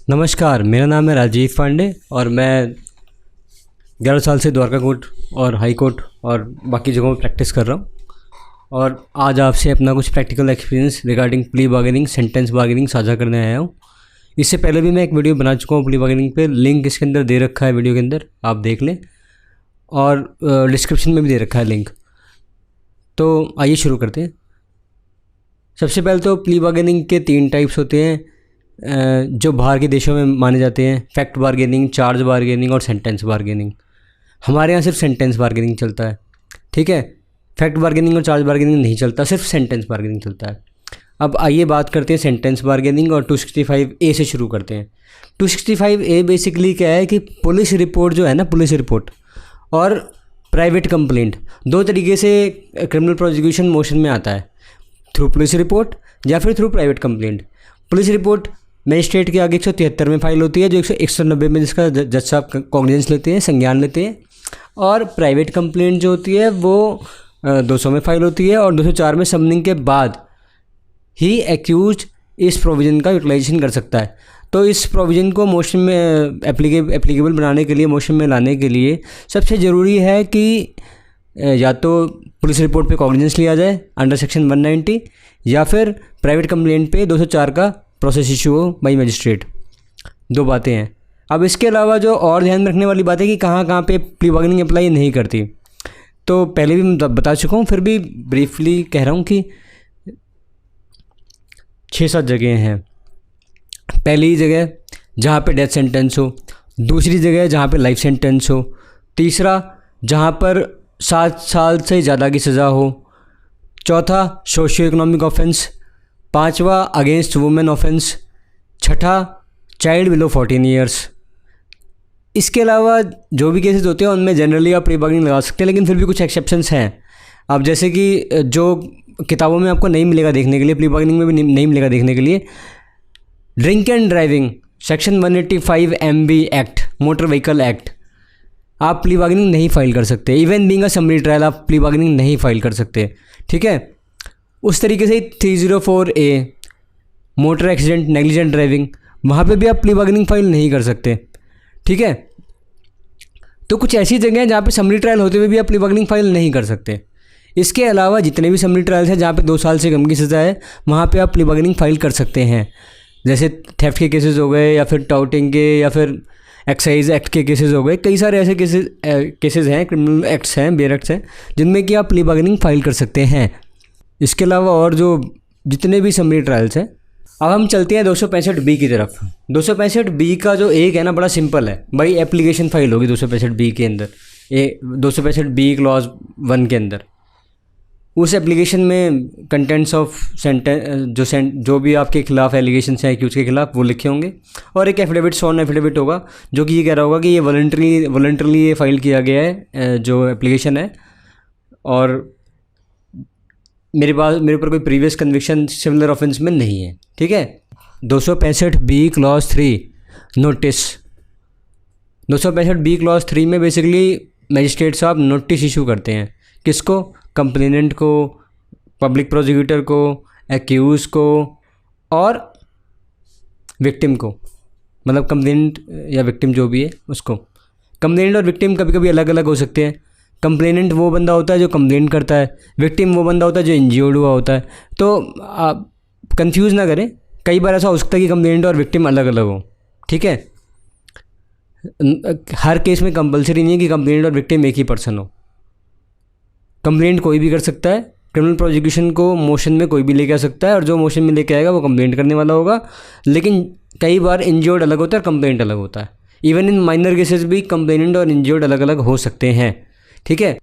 नमस्कार, मेरा नाम है राजीव पांडे और मैं 11 साल से द्वारका कोर्ट और हाई कोर्ट और बाकी जगहों में प्रैक्टिस कर रहा हूँ। और आज आपसे अपना कुछ practical experience regarding plea bargaining, sentence bargaining साझा करने आया हूँ। इससे पहले भी मैं एक वीडियो बना चुका हूँ प्ली बार्गेनिंग पे, लिंक इसके अंदर दे रखा है वीडियो के अंदर, आप देख लें, और डिस्क्रिप्शन में भी दे रखा है लिंक। तो आइए शुरू करते हैं। सबसे पहले तो प्ली बार्गेनिंग के 3 टाइप्स होते हैं जो बाहर के देशों में माने जाते हैं: फैक्ट बार्गेनिंग, चार्ज बार्गेनिंग और सेंटेंस बार्गेनिंग। हमारे यहाँ सिर्फ सेंटेंस बार्गेनिंग चलता है, ठीक है। फैक्ट बार्गेनिंग और चार्ज बार्गेनिंग नहीं चलता, सिर्फ सेंटेंस बार्गेनिंग चलता है। अब आइए बात करते हैं सेंटेंस बार्गेनिंग और 265A से शुरू करते हैं। 265A बेसिकली क्या है कि पुलिस रिपोर्ट जो है ना, पुलिस रिपोर्ट और प्राइवेट कंप्लेंट, 2 तरीके से क्रिमिनल प्रोसिक्यूशन मोशन में आता है, थ्रू पुलिस रिपोर्ट या फिर through private complaint. Police report magistrate के आगे 173 में फाइल होती है, जो 190 में जिसका जज साहब कॉग्निजेंस लेते हैं, संज्ञान लेते हैं। और प्राइवेट कंप्लेंट जो होती है वो 200 में फाइल होती है और 204 में समनिंग के बाद ही एक्यूज इस प्रोविज़न का यूटिलाइजेशन कर सकता है। तो इस प्रोविज़न को मोशन में एप्लीकेबल बनाने के लिए, मोशन में लाने के लिए सबसे ज़रूरी है कि या तो पुलिस रिपोर्ट पे कॉग्निजेंस लिया जाए अंडर सेक्शन 190, या फिर प्राइवेट कंप्लेंट पे 204 का प्रोसेस इशू हो बाई मजिस्ट्रेट। 2 बातें हैं। अब इसके अलावा जो और ध्यान में रखने वाली बात है कि कहाँ कहाँ पे प्ली बार्गेनिंग अप्लाई नहीं करती, तो पहले भी मैं बता चुका हूँ, फिर भी ब्रीफली कह रहा हूँ कि 6-7 जगह हैं। पहली जगह जहाँ पे डेथ सेंटेंस हो, दूसरी जगह जहाँ पे लाइफ सेंटेंस हो, तीसरा जहाँ पर 7 साल से ज़्यादा की सज़ा हो, चौथा सोशियो इकोनॉमिक ऑफेंस, 5वां अगेंस्ट वुमेन ऑफेंस, 6ठा चाइल्ड बिलो 14 ईयर्स। इसके अलावा जो भी केसेस होते हैं उनमें जनरली आप प्ली बार्गेनिंग लगा सकते हैं, लेकिन फिर भी कुछ एक्सेप्शंस हैं। अब जैसे कि जो किताबों में आपको नहीं मिलेगा देखने के लिए, प्ली बार्गेनिंग में भी नहीं मिलेगा देखने के लिए, drink and driving, section 185 MB act, motor vehicle act, आप प्ली बार्गेनिंग नहीं फाइल कर सकते। Even being a summary trial आप प्ली बार्गेनिंग नहीं फाइल कर सकते, ठीक है। उस तरीके से 304A motor accident negligent driving, वहाँ पे भी आप प्ली बार्गेनिंग फाइल नहीं कर सकते, ठीक है। तो कुछ ऐसी जगह हैं जहाँ पे समरी ट्रायल होते हुए भी आप प्ली बार्गेनिंग फाइल नहीं कर सकते। इसके अलावा जितने भी समरी ट्रायल्स हैं जहाँ पे 2 साल से कम की सज़ा है, वहाँ पे आप प्ली बार्गेनिंग फाइल कर सकते हैं। जैसे थेफ्ट के केसेस हो गए, या फिर टाउटिंग के, या फिर एक्साइज एक्ट के केसेस हो गए। कई सारे ऐसे केसेस हैं, क्रिमिनल एक्ट्स हैं, बेयर एक्ट्स हैं, जिनमें कि आप प्ली बार्गेनिंग फाइल कर सकते हैं। इसके अलावा और जो जितने भी समरी ट्रायल्स हैं। अब हम चलते हैं 265B की तरफ। 265B का जो एक है ना, बड़ा सिंपल है भाई, एप्लीकेशन फाइल होगी 265B के अंदर, ये 265B क्लॉज 1 के अंदर। उस एप्लीकेशन में कंटेंट्स ऑफ सेंटेंस जो भी आपके खिलाफ एलिगेशन हैं एक्यूज के खिलाफ वो लिखे होंगे, और एक एफिडेविट, सॉन एफिडेविट होगा जो कि ये कह रहा होगा कि ये वॉलंटरली ये फाइल किया गया है जो एप्लीकेशन है, और मेरे ऊपर कोई प्रीवियस कन्विक्शन सिमिलर ऑफेंस में नहीं है, ठीक है। 265B clause 3 notice. 265B clause 3 में बेसिकली मजिस्ट्रेट साहब नोटिस इशू करते हैं, किसको? कंप्लेनेंट को, पब्लिक प्रोसिक्यूटर को, एक्यूज को और विक्टिम को, मतलब कंप्लेनेंट या विक्टिम जो भी है उसको। कंप्लेनेंट और विक्टिम कभी कभी अलग अलग हो सकते हैं। कंप्लेनेंट वो बंदा होता है जो कंप्लेंट करता है, विक्टिम वो बंदा होता है जो इंज्योर्ड हुआ होता है। तो आप कंफ्यूज ना करें, कई बार ऐसा हो सकता है कि कंप्लेनेंट और विक्टिम अलग अलग हो, ठीक है। हर केस में कंपलसरी नहीं है कि कंप्लेनेंट और विक्टिम एक ही पर्सन हो। कंप्लेंट कोई भी कर सकता है, क्रिमिनल प्रोसिक्यूशन को मोशन में कोई भी लेके आ सकता है, और जो मोशन में लेके आएगा वो कंप्लेंट करने वाला होगा। लेकिन कई बार इंज्योर्ड अलग होता है और कंप्लेंट अलग होता है। इवन इन माइनर केसेस भी कंप्लेनेंट और इंज्योर्ड अलग अलग हो सकते हैं, ठीक है।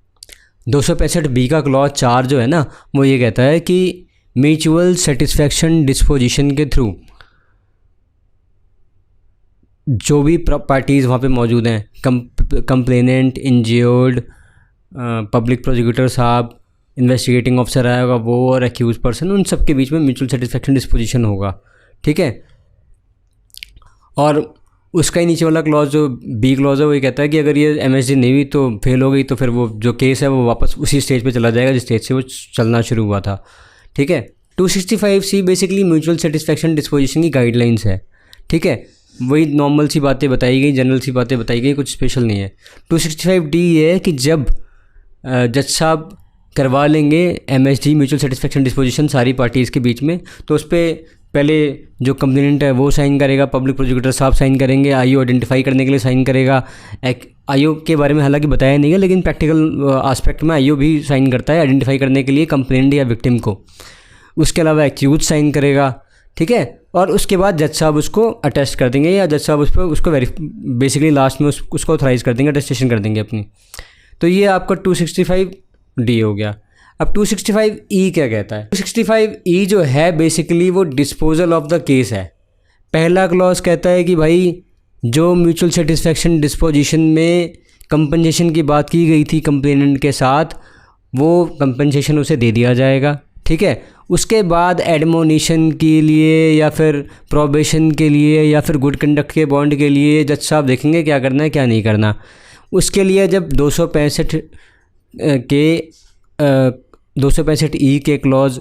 265B का क्लॉज 4 जो है ना, वो ये कहता है कि म्यूचुअल सेटिस्फैक्शन डिस्पोजिशन के थ्रू जो भी पार्टीज़ वहाँ पे मौजूद हैं, कंप्लेनेंट, इंज्योर्ड, पब्लिक प्रोसिक्यूटर साहब, इन्वेस्टिगेटिंग ऑफिसर आएगा वो, और एक्यूज पर्सन, उन सब के बीच में म्यूचुअल सेटिस्फैक्शन डिस्पोजिशन होगा, ठीक है। और उसका ही नीचे वाला क्लॉज जो B क्लॉज है वो ये कहता है कि अगर ये MSD नहीं हुई तो फेल हो गई, तो फिर वो जो केस है वो वापस उसी स्टेज पे चला जाएगा जिस स्टेज से वो चलना शुरू हुआ था, ठीक है। 265C basically mutual satisfaction disposition की गाइडलाइंस है, ठीक है। वही नॉर्मल सी बातें बताई गई, जनरल सी बातें बताई गई, कुछ स्पेशल नहीं है। 265D ये है कि जब जज साहब करवा लेंगे MSD म्यूचुअल सेटिस्फेक्शन डिस्पोजिशन सारी पार्टीज़ के बीच में, तो उस पर पहले जो कंप्लेनेंट है वो साइन करेगा, पब्लिक प्रोसिक्यूटर साहब साइन करेंगे, आईओ आइडेंटिफाई करने के लिए साइन करेगा। आईओ के बारे में हालांकि बताया नहीं है, लेकिन प्रैक्टिकल आस्पेक्ट में आईओ भी साइन करता है आइडेंटिफाई करने के लिए कंप्लेनेंट या विक्टिम को। उसके अलावा एक्यूज साइन करेगा, ठीक है। और उसके बाद जज साहब उसको अटेस्ट कर देंगे, या जज साहब उस पर उसको बेसिकली लास्ट में उसको ऑथराइज़ कर देंगे, अटेस्टेशन कर देंगे अपनी। तो ये आपका 265D हो गया। अब 265E क्या कहता है? 265E जो है बेसिकली वो डिस्पोजल ऑफ द केस है। पहला क्लॉज कहता है कि भाई जो म्यूचुअल सेटिस्फेक्शन डिस्पोजिशन में कंपनसेशन की बात की गई थी कंप्लेनेंट के साथ, वो कंपनसेशन उसे दे दिया जाएगा, ठीक है। उसके बाद एडमोनिशन के लिए या फिर प्रोबेशन के लिए या फिर गुड कंडक्ट के बॉन्ड के लिए जज साहब देखेंगे क्या करना है क्या नहीं करना। उसके लिए जब 265E के क्लॉज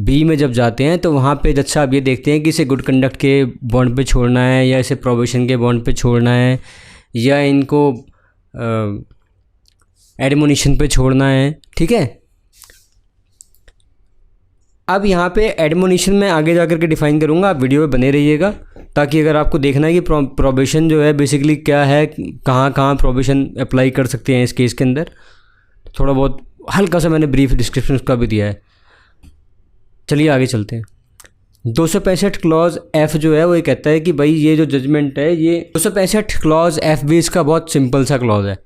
B में जब जाते हैं तो वहाँ पे जज साहब ये देखते हैं कि इसे गुड कंडक्ट के बॉन्ड पे छोड़ना है या इसे प्रोबेशन के बॉन्ड पे छोड़ना है या इनको एडमोनिशन पे छोड़ना है, ठीक है। अब यहाँ पे एडमोनिशन में आगे जाकर के डिफ़ाइन करूँगा, आप वीडियो में बने रहिएगा, ताकि अगर आपको देखना है कि प्रोबेशन जो है बेसिकली क्या है, कहाँ कहाँ प्रोबेशन अप्लाई कर सकते हैं इस केस के अंदर, थोड़ा बहुत हल्का सा मैंने ब्रीफ डिस्क्रिप्शन उसका भी दिया है। चलिए आगे चलते हैं। 265 क्लॉज F जो है वो ये कहता है कि भाई ये जो जजमेंट है, ये 265 क्लॉज F भी इसका बहुत सिंपल सा क्लॉज है।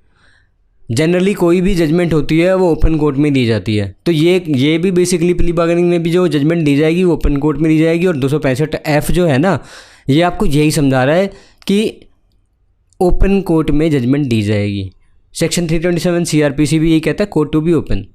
जनरली कोई भी जजमेंट होती है वो ओपन कोर्ट में दी जाती है, तो ये भी बेसिकली प्ली बार्गेनिंग में भी जो जजमेंट दी जाएगी वो ओपन कोर्ट में दी जाएगी। और 265F जो है ना, ये आपको यही समझा रहा है कि ओपन कोर्ट में जजमेंट दी जाएगी। सेक्शन 327 CRPC भी यही कहता है, कोर्ट टू बी ओपन।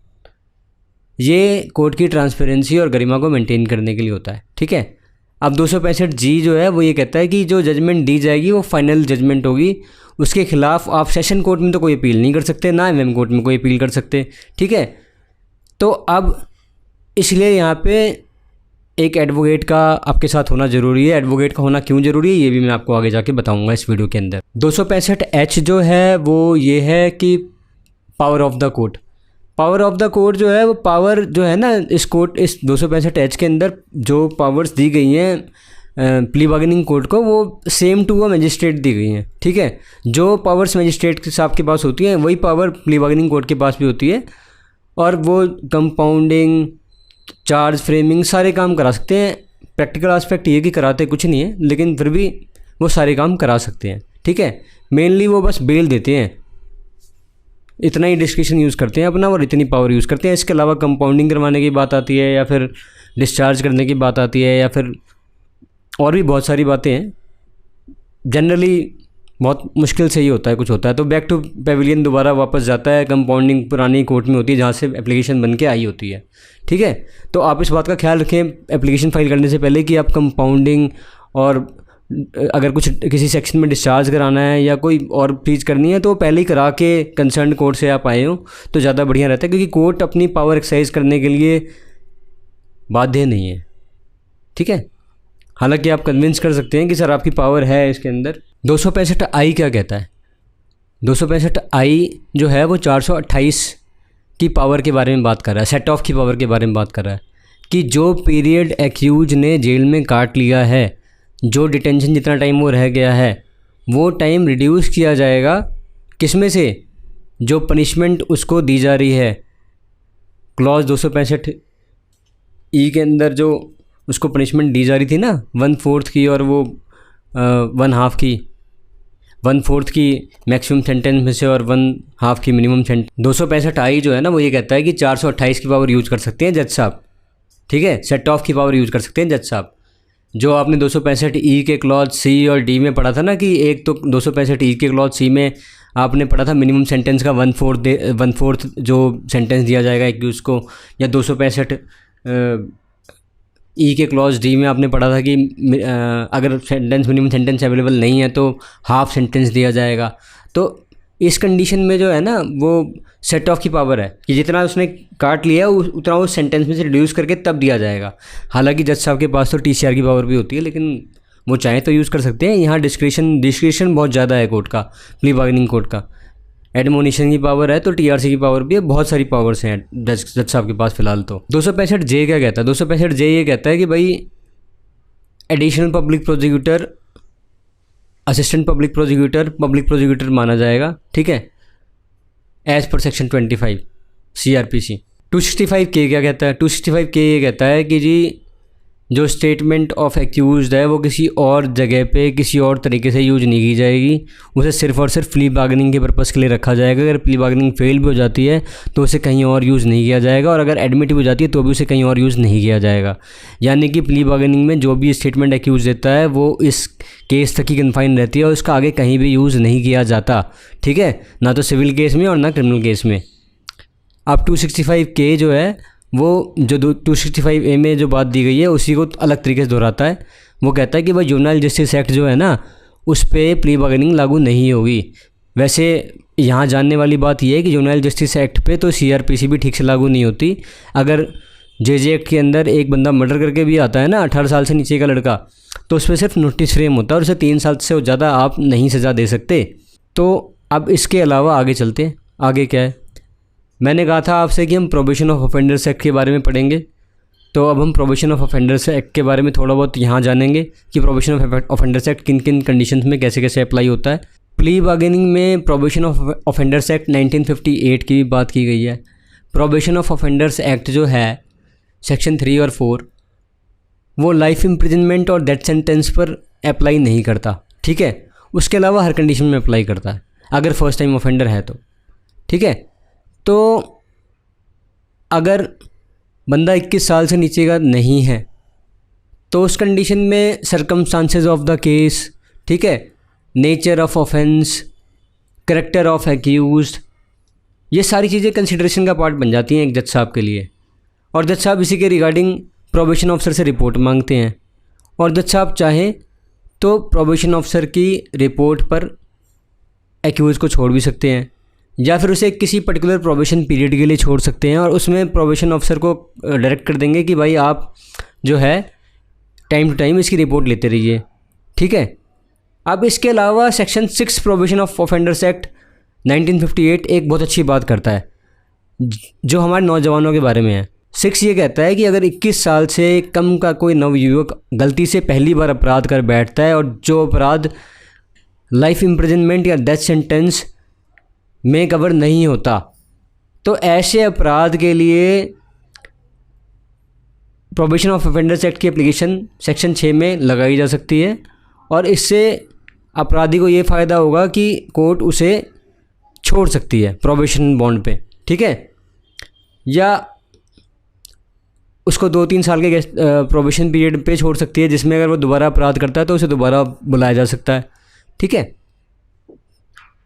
ये कोर्ट की ट्रांसपेरेंसी और गरिमा को मेंटेन करने के लिए होता है, ठीक है। अब 265G जो है वो ये कहता है कि जो जजमेंट दी जाएगी वो फाइनल जजमेंट होगी, उसके खिलाफ आप सेशन कोर्ट में तो कोई अपील नहीं कर सकते, ना MM कोर्ट में कोई अपील कर सकते, ठीक है। तो अब इसलिए यहाँ पे एक एडवोकेट का आपके साथ होना ज़रूरी है। एडवोकेट का होना क्यों ज़रूरी है ये भी मैं आपको आगे जाके बताऊंगा इस वीडियो के अंदर। 265H जो है वो ये है कि power of the court. Power of the court जो है वो पावर जो है ना इस 265H के अंदर जो पावर्स दी गई हैं प्ली बार्गेनिंग कोर्ट को, वो सेम टू अ मजिस्ट्रेट दी गई हैं, ठीक है। जो पावर्स मजिस्ट्रेट के साहब के पास होती हैं वही पावर प्ली बार्गेनिंग कोर्ट के पास भी होती है, और वो कंपाउंडिंग, चार्ज फ्रेमिंग सारे काम करा सकते हैं। प्रैक्टिकल एस्पेक्ट ये कि कराते कुछ नहीं है, लेकिन फिर भी वो सारे काम करा सकते हैं, ठीक है। मेनली वो बस बेल देते हैं, इतना ही डिस्क्रिप्शन यूज़ करते हैं अपना और इतनी पावर यूज़ करते हैं। इसके अलावा कंपाउंडिंग करवाने की बात आती है या फिर डिस्चार्ज करने की बात आती है या फिर और भी बहुत सारी बातें हैं। जनरली बहुत मुश्किल से ही होता है, कुछ होता है तो बैक टू पेविलियन दोबारा वापस जाता है। कंपाउंडिंग पुरानी कोर्ट में होती है जहाँ से एप्लीकेशन बन के आई होती है, ठीक है। तो आप इस बात का ख्याल रखें एप्लीकेशन फाइल करने से पहले कि आप कंपाउंडिंग और अगर कुछ किसी सेक्शन में डिस्चार्ज कराना है या कोई और चीज़ करनी है तो पहले ही करा के कंसर्न कोर्ट से आप आए हो तो ज़्यादा बढ़िया रहता है, क्योंकि कोर्ट अपनी पावर एक्सरसाइज करने के लिए बाध्य नहीं है, ठीक है। हालांकि आप कन्विंस कर सकते हैं कि सर आपकी पावर है इसके अंदर। 265I क्या कहता है? 265I जो है वो 428 की पावर के बारे में बात कर रहा है, सेट ऑफ की पावर के बारे में बात कर रहा है कि जो पीरियड एक्यूज ने जेल में काट लिया है, जो डिटेंशन जितना टाइम वो रह गया है, वो टाइम रिड्यूस किया जाएगा किसमें से? जो पनिशमेंट उसको दी जा रही है क्लॉज 265E के अंदर जो उसको पनिशमेंट दी जा रही थी ना 1/4 की और वो 1/2 की, 1/4 की मैक्सिमम सेंटेंस में से और 1/2 की मिनिमम सेंटेंस। 265I जो है ना वो ये कहता है कि 428 की पावर यूज़ कर सकते हैं जज साहब, ठीक है। सेट ऑफ की पावर यूज़ कर सकते हैं जज साहब। जो आपने 265E के क्लॉज C और D में पढ़ा था ना कि एक तो 265E के क्लॉज C में आपने पढ़ा था मिनिमम सेंटेंस का 1/4 जो सेंटेंस दिया जाएगा एक्यूज को, या 265E के क्लॉज D में आपने पढ़ा था कि अगर सेंटेंस मिनिमम सेंटेंस अवेलेबल नहीं है तो हाफ सेंटेंस दिया जाएगा। तो इस कंडीशन में जो है ना वो सेट ऑफ की पावर है कि जितना उसने काट लिया उतना उस सेंटेंस में से रिड्यूस करके तब दिया जाएगा। हालांकि जज साहब के पास तो TCR की पावर भी होती है, लेकिन वो चाहें तो यूज़ कर सकते हैं। यहाँ डिस्क्रिशन बहुत ज़्यादा है कोर्ट का, प्ली बार्गेनिंग कोर्ट का। एडमोनिशन की पावर है तो टीआरसी की पावर भी है, बहुत सारी पावर्स हैं जज साहब के पास फ़िलहाल। तो 265 जे क्या कहता है? 265 जे ये कहता है कि भाई additional public prosecutor, assistant public prosecutor माना जाएगा, ठीक है, एज़ पर सेक्शन 25 CRPC। 265 के क्या कहता है? 265 के ये कहता है कि जी जो स्टेटमेंट ऑफ एक्यूज्ड है वो किसी और जगह पे किसी और तरीके से यूज नहीं की जाएगी, उसे सिर्फ और सिर्फ प्ली बार्गेनिंग के पर्पज़ के लिए रखा जाएगा। अगर प्ली बार्गेनिंग फेल भी हो जाती है तो उसे कहीं और यूज़ नहीं किया जाएगा, और अगर एडमिट भी हो जाती है तो भी उसे कहीं और यूज़ नहीं किया जाएगा। यानी कि प्ली बार्गेनिंग में जो भी स्टेटमेंट एक्यूज देता है वो इस केस तक ही कन्फाइन रहती है और उसका आगे कहीं भी यूज़ नहीं किया जाता, ठीक है, ना तो सिविल केस में और ना क्रिमिनल केस में। अब 265 के जो है वो जो 265 ए में जो बात दी गई है उसी को अलग तरीके से दोहराता है। वो कहता है कि भाई जुवेनाइल जस्टिस एक्ट जो है ना उस पर प्ली बार्गेनिंग लागू नहीं होगी। वैसे यहाँ जानने वाली बात यह है कि जुवेनाइल जस्टिस एक्ट पे तो CRPC भी ठीक से लागू नहीं होती। अगर JJ एक्ट के अंदर एक बंदा मर्डर करके भी आता है ना 18 साल से नीचे का लड़का, तो उस पर सिर्फ नोटिस फ्रेम होता है और उसे 3 साल से ज़्यादा आप नहीं सज़ा दे सकते। तो अब इसके अलावा आगे चलते हैं, आगे क्या है। मैंने कहा था आपसे कि हम प्रोबेशन ऑफ ऑफेंडर्स एक्ट के बारे में पढ़ेंगे, तो अब हम प्रोबेशन ऑफ ऑफेंडर्स एक्ट के बारे में थोड़ा बहुत यहाँ जानेंगे कि प्रोबेशन ऑफ ऑफेंडर्स एक्ट किन किन कंडीशंस में कैसे कैसे अप्लाई होता है। प्ली बार्गेनिंग में प्रोबेशन ऑफ ऑफेंडर्स एक्ट 1958 की बात की गई है। प्रोबेशन ऑफ ऑफेंडर्स एक्ट जो है सेक्शन 3 और 4 वो लाइफ इम्प्रिजनमेंट और डेथ सेंटेंस पर अप्लाई नहीं करता, ठीक है। उसके अलावा हर कंडीशन में अप्लाई करता है अगर फर्स्ट टाइम ऑफेंडर है तो, ठीक है। तो अगर बंदा 21 साल से नीचे का नहीं है तो उस कंडीशन में सर्कमस्टांसेस ऑफ द केस, ठीक है, nature of offence, character of accused, ये सारी चीज़ें कंसिडरेशन का पार्ट बन जाती हैं एक जज साहब के लिए। और जज साहब इसी के रिगार्डिंग प्रोबेशन ऑफिसर से रिपोर्ट मांगते हैं, और जज साहब चाहें तो प्रोबेशन ऑफिसर की रिपोर्ट पर एक्यूज़ को छोड़ भी सकते हैं, या फिर उसे किसी पर्टिकुलर प्रोबेशन पीरियड के लिए छोड़ सकते हैं, और उसमें प्रोबेशन ऑफिसर को डायरेक्ट कर देंगे कि भाई आप जो है टाइम टू टाइम इसकी रिपोर्ट लेते रहिए, ठीक है। अब इसके अलावा section 6 probation of offenders act 1958 एक बहुत अच्छी बात करता है जो हमारे नौजवानों के बारे में है। 6 ये कहता है कि अगर 21 साल से कम का कोई नवयुवक गलती से पहली बार अपराध कर बैठता है और जो अपराध लाइफ इम्प्रिजनमेंट या डेथ सेंटेंस में कवर नहीं होता, तो ऐसे अपराध के लिए प्रोबेशन ऑफ ऑफेंडर्स एक्ट की एप्लीकेशन सेक्शन 6 में लगाई जा सकती है, और इससे अपराधी को ये फ़ायदा होगा कि कोर्ट उसे छोड़ सकती है प्रोबेशन बॉन्ड पे, ठीक है, या उसको 2-3 साल के प्रोबेशन पीरियड पे छोड़ सकती है, जिसमें अगर वो दोबारा अपराध करता है तो उसे दोबारा बुलाया जा सकता है, ठीक है।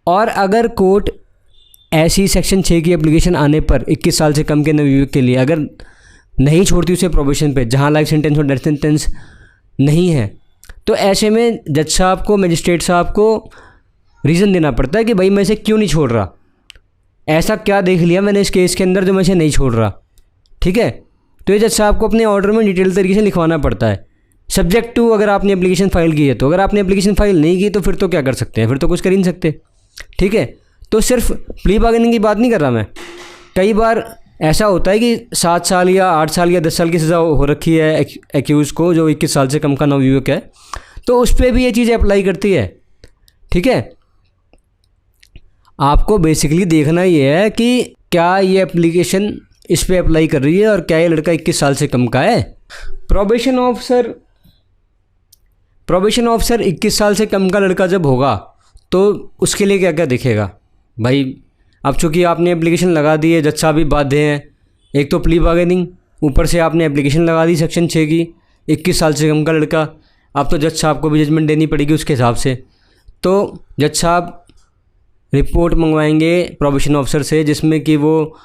और अगर कोर्ट ऐसी सेक्शन 6 की एप्लीकेशन आने पर 21 साल से कम के नवयुवक के लिए अगर नहीं छोड़ती उसे प्रोबेशन पे, जहाँ लाइफ सेंटेंस और डेथ सेंटेंस नहीं है, तो ऐसे में जज साहब को, मजिस्ट्रेट साहब को रीज़न देना पड़ता है कि भाई मैं इसे क्यों नहीं छोड़ रहा, ऐसा क्या देख लिया मैंने इस केस के अंदर जो मैं इसे नहीं छोड़ रहा, ठीक है। तो ये जज साहब को अपने ऑर्डर में डिटेल तरीके से लिखवाना पड़ता है, सब्जेक्ट टू अगर आपने एप्लीकेशन फ़ाइल की है तो। अगर आपने एप्लीकेशन फ़ाइल नहीं की तो फिर तो क्या कर सकते हैं, फिर तो कुछ कर ही नहीं सकते, ठीक है। तो सिर्फ प्ली बार्गेनिंग की बात नहीं कर रहा मैं, कई बार ऐसा होता है कि 7 साल या 8 साल या 10 साल की सज़ा हो रखी है एक्यूज़ को जो 21 साल से कम का नवयुवक है, तो उस पर भी ये चीज़ अप्लाई करती है, ठीक है। आपको बेसिकली देखना ये है कि क्या ये एप्लीकेशन इस पर अप्लाई कर रही है और क्या ये लड़का 21 साल से कम का है। प्रोबेशन ऑफिसर 21 साल से कम का लड़का जब होगा तो उसके लिए क्या क्या दिखेगा भाई। अब चूँकि आपने एप्लीकेशन लगा दी है, जज साहब भी बाध्य हैं, एक तो प्ली बार्गेनिंग, ऊपर से आपने एप्लीकेशन लगा दी सेक्शन 6 की, 21 साल से कम का लड़का, अब तो जज साहब को भी जजमेंट देनी पड़ेगी उसके हिसाब से। तो जज साहब रिपोर्ट मंगवाएंगे प्रोबेशन ऑफिसर से, जिसमें कि वो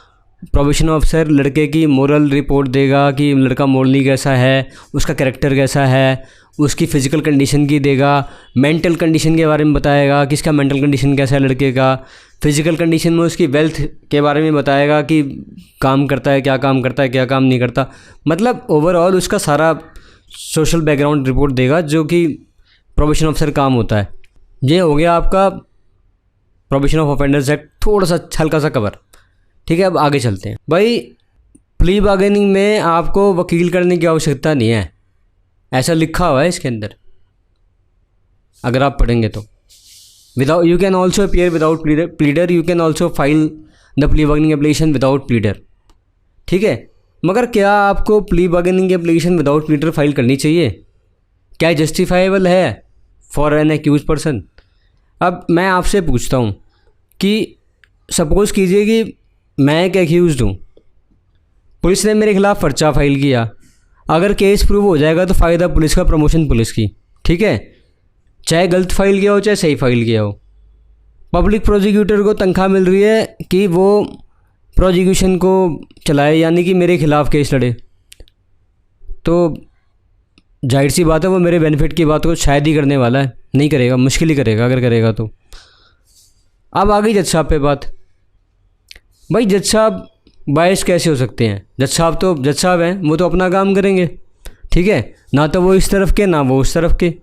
प्रोबेशन ऑफिसर लड़के की मोरल रिपोर्ट देगा कि लड़का मोरली कैसा है, उसका कैरेक्टर कैसा है, उसकी फ़िज़िकल कंडीशन की देगा, मेंटल कंडीशन के बारे में बताएगा कि इसका मेंटल कंडीशन कैसा है लड़के का, फ़िज़िकल कंडीशन में उसकी वेल्थ के बारे में बताएगा कि काम करता है, क्या काम करता है, क्या काम नहीं करता, मतलब ओवरऑल उसका सारा सोशल बैकग्राउंड रिपोर्ट देगा जो कि प्रोबेशन ऑफिसर काम होता है। ये हो गया आपका प्रोबेशन ऑफ ऑफेंडर्स एक्ट, थोड़ा सा हल्का सा कवर। ठीक है, अब आगे चलते हैं। भाई प्ली बार्गेनिंग में आपको वकील करने की आवश्यकता नहीं है, ऐसा लिखा हुआ है इसके अंदर, अगर आप पढ़ेंगे तो। Without you can also appear without pleader, you can also file the plea bargaining application without pleader. ठीक है, मगर क्या आपको plea bargaining application without pleader file करनी चाहिए? क्या जस्टिफाइबल है फॉर एन एक्यूज पर्सन? अब मैं आपसे पूछता हूँ कि सपोज़ कीजिए कि मैं एक एक्यूज़ हूँ, पुलिस ने मेरे खिलाफ पर्चा फाइल किया, अगर केस प्रूव हो जाएगा तो फ़ायदा पुलिस का, प्रमोशन पुलिस की। ठीक है, चाहे गलत फाइल किया हो चाहे सही फाइल किया हो। पब्लिक प्रोसिक्यूटर को तनख्वाह मिल रही है कि वो प्रोसिक्यूशन को चलाए, यानी कि मेरे खिलाफ केस लड़े, तो जाहिर सी बात है वो मेरे बेनिफिट की बात को शायद ही करने वाला है, नहीं करेगा, मुश्किल ही करेगा अगर करेगा तो। अब आ गई जज साहब पे बात। भाई जज साहब बायस कैसे हो सकते हैं? जज साहब तो जज साहब हैं, वो तो अपना काम करेंगे। ठीक है, ना तो वो इस तरफ के ना वो उस तरफ के।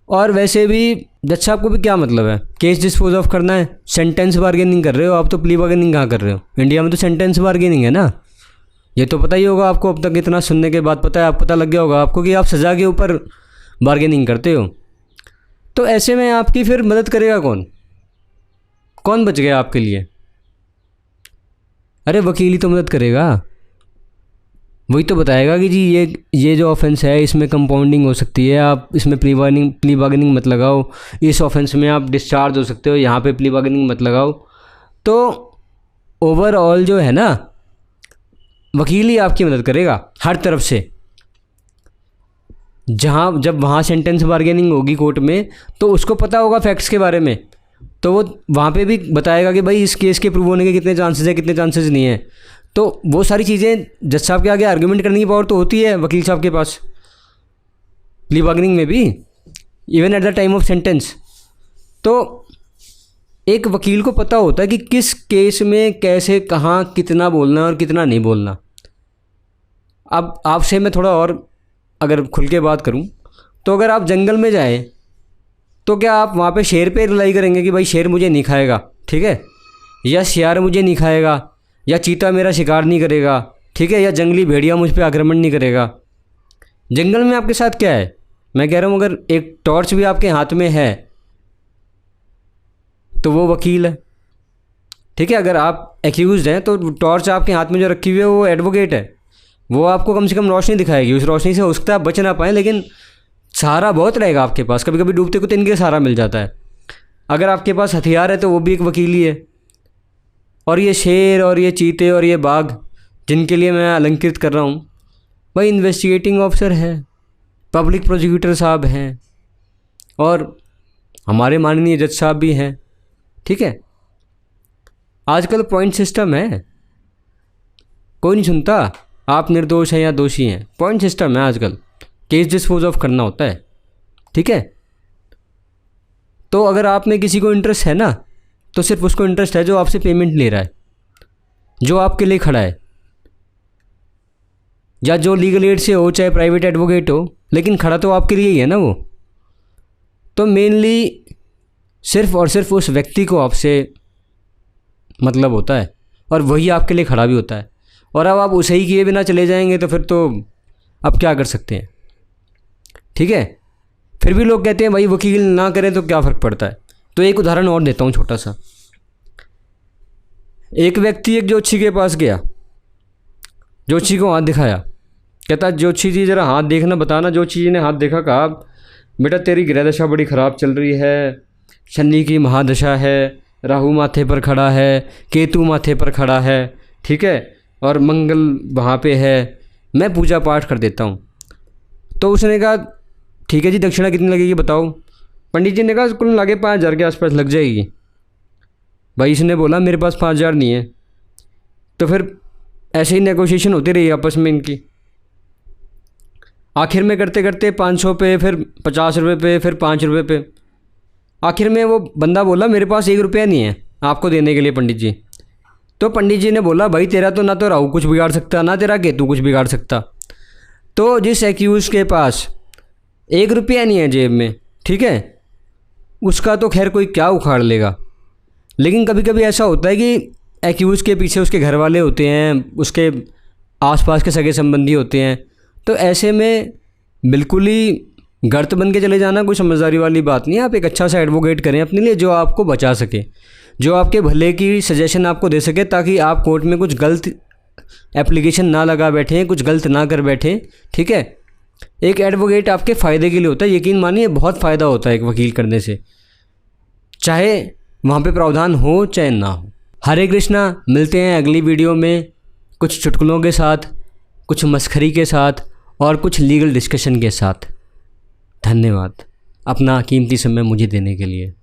और वैसे भी जज साहब को भी क्या मतलब है, केस डिस्पोज ऑफ करना है। सेंटेंस बार्गेनिंग कर रहे हो आप, तो प्ली बार्गेनिंग कहाँ कर रहे हो? इंडिया में तो सेंटेंस बार्गेनिंग है ना, ये तो पता ही होगा आपको। अब तक इतना सुनने के बाद पता है, आप पता लग गया होगा आपको कि आप सज़ा के ऊपर बार्गेनिंग करते हो। तो ऐसे में आपकी फिर मदद करेगा कौन? कौन बच गया आपके लिए? अरे वकील ही तो मदद करेगा, वही तो बताएगा कि जी ये जो ऑफेंस है इसमें कंपाउंडिंग हो सकती है, आप इसमें प्ली बार्गेनिंग मत लगाओ, इस ऑफेंस में आप डिस्चार्ज हो सकते हो, यहाँ पे प्ली बार्गेनिंग मत लगाओ। तो ओवरऑल जो है ना, वकील ही आपकी मदद करेगा हर तरफ से। जब वहाँ सेंटेंस बार्गेनिंग होगी कोर्ट में, तो उसको पता होगा फैक्ट्स के बारे में, तो वो वहाँ पे भी बताएगा कि भाई इस केस के प्रूव होने के कितने चांसेस है, कितने चांसेस नहीं है। तो वो सारी चीज़ें जज साहब के आगे आर्गुमेंट करने की पावर तो होती है वकील साहब के पास, प्ली बार्गेनिंग में भी, even at the time of sentence. तो एक वकील को पता होता है कि किस केस में कैसे, कहाँ, कितना बोलना और कितना नहीं बोलना। अब आपसे मैं थोड़ा और अगर खुल के बात करूं, तो अगर आप जंगल में जाएं तो क्या आप वहाँ पे शेर पे रिलाई करेंगे कि भाई शेर मुझे नहीं खाएगा, ठीक है, या सियार मुझे नहीं खाएगा, या चीता मेरा शिकार नहीं करेगा, ठीक है, या जंगली भेड़िया मुझ पे आक्रमण नहीं करेगा? जंगल में आपके साथ क्या है? मैं कह रहा हूँ अगर एक टॉर्च भी आपके हाथ में है तो वो वकील है। ठीक है, अगर आप एक्यूज्ड हैं तो टॉर्च आपके हाथ में जो रखी हुई है वो एडवोकेट है, वो आपको कम से कम रोशनी दिखाएगी। उस रोशनी से हो सकता है आप बच ना पाएँ, लेकिन सहारा बहुत रहेगा आपके पास। कभी कभी डूबते को तिनके सहारा मिल जाता है। अगर आपके पास हथियार है तो वो भी एक वकील ही है। और ये शेर और ये चीते और ये बाघ जिनके लिए मैं अलंकृत कर रहा हूँ, भाई इन्वेस्टिगेटिंग ऑफिसर है, पब्लिक प्रोसिक्यूटर साहब हैं, और हमारे माननीय जज साहब भी हैं। ठीक है, आजकल पॉइंट सिस्टम है, कोई नहीं सुनता आप निर्दोष हैं या दोषी हैं। पॉइंट सिस्टम है आजकल, केस डिस्पोज ऑफ करना होता है। ठीक है, तो अगर आप में किसी को इंटरेस्ट है ना, तो सिर्फ उसको इंटरेस्ट है जो आपसे पेमेंट ले रहा है, जो आपके लिए खड़ा है, या जो लीगल एड से हो चाहे प्राइवेट एडवोकेट हो, लेकिन खड़ा तो आपके लिए ही है ना वो। तो मेनली सिर्फ और सिर्फ उस व्यक्ति को आपसे मतलब होता है, और वही आपके लिए खड़ा भी होता है। और अब आप उसे ही किए बिना चले जाएंगे तो फिर तो अब क्या कर सकते हैं। ठीक है, फिर भी लोग कहते हैं भाई वकील ना करें तो क्या फ़र्क पड़ता है। तो एक उदाहरण और देता हूँ छोटा सा। एक व्यक्ति एक ज्योतिषी के पास गया, ज्योतिषी को हाथ दिखाया, कहता ज्योतिषी जी ज़रा हाथ देखना बताना। ज्योतिषी जी ने हाथ देखा, कहा बेटा तेरी ग्रह दशा बड़ी ख़राब चल रही है, शनि की महादशा है, राहु माथे पर खड़ा है, केतु माथे पर खड़ा है, ठीक है, और मंगल वहाँ पे है, मैं पूजा पाठ कर देता हूँ। तो उसने कहा ठीक है जी, दक्षिणा कितनी लगेगी बताओ। पंडित जी ने कहा कुल लगे 5,000 के आसपास लग जाएगी। भाई इसने बोला मेरे पास 5,000 नहीं है। तो फिर ऐसे ही नेगोशिएशन होती रही आपस में इनकी। आखिर में करते करते 500 पे, फिर 50 रुपये पे, फिर 5 रुपये पे, आखिर में वो बंदा बोला मेरे पास 1 रुपया नहीं है आपको देने के लिए पंडित जी। तो पंडित जी ने बोला भाई तेरा तो ना तो राहु कुछ बिगाड़ सकता, ना तेरा केतु कुछ बिगाड़ सकता। तो जिस एक्यूज़ के पास 1 रुपया नहीं है जेब में, ठीक है, उसका तो खैर कोई क्या उखाड़ लेगा। लेकिन कभी कभी ऐसा होता है कि एक्यूज़ के पीछे उसके घर वाले होते हैं, उसके आसपास के सगे संबंधी होते हैं, तो ऐसे में बिल्कुल ही गर्त बन के चले जाना कोई समझदारी वाली बात नहीं है। आप एक अच्छा सा एडवोकेट करें अपने लिए जो आपको बचा सके, जो आपके भले की सजेशन आपको दे सके, ताकि आप कोर्ट में कुछ गलत एप्लीकेशन ना लगा बैठें, कुछ गलत ना कर बैठें, ठीक है। एक एडवोकेट आपके फ़ायदे के लिए होता है, यकीन मानिए बहुत फ़ायदा होता है एक वकील करने से, चाहे वहाँ पे प्रावधान हो चाहे ना हो। हरे कृष्णा, मिलते हैं अगली वीडियो में कुछ चुटकुलों के साथ, कुछ मस्खरी के साथ और कुछ लीगल डिस्कशन के साथ। धन्यवाद अपना कीमती समय मुझे देने के लिए।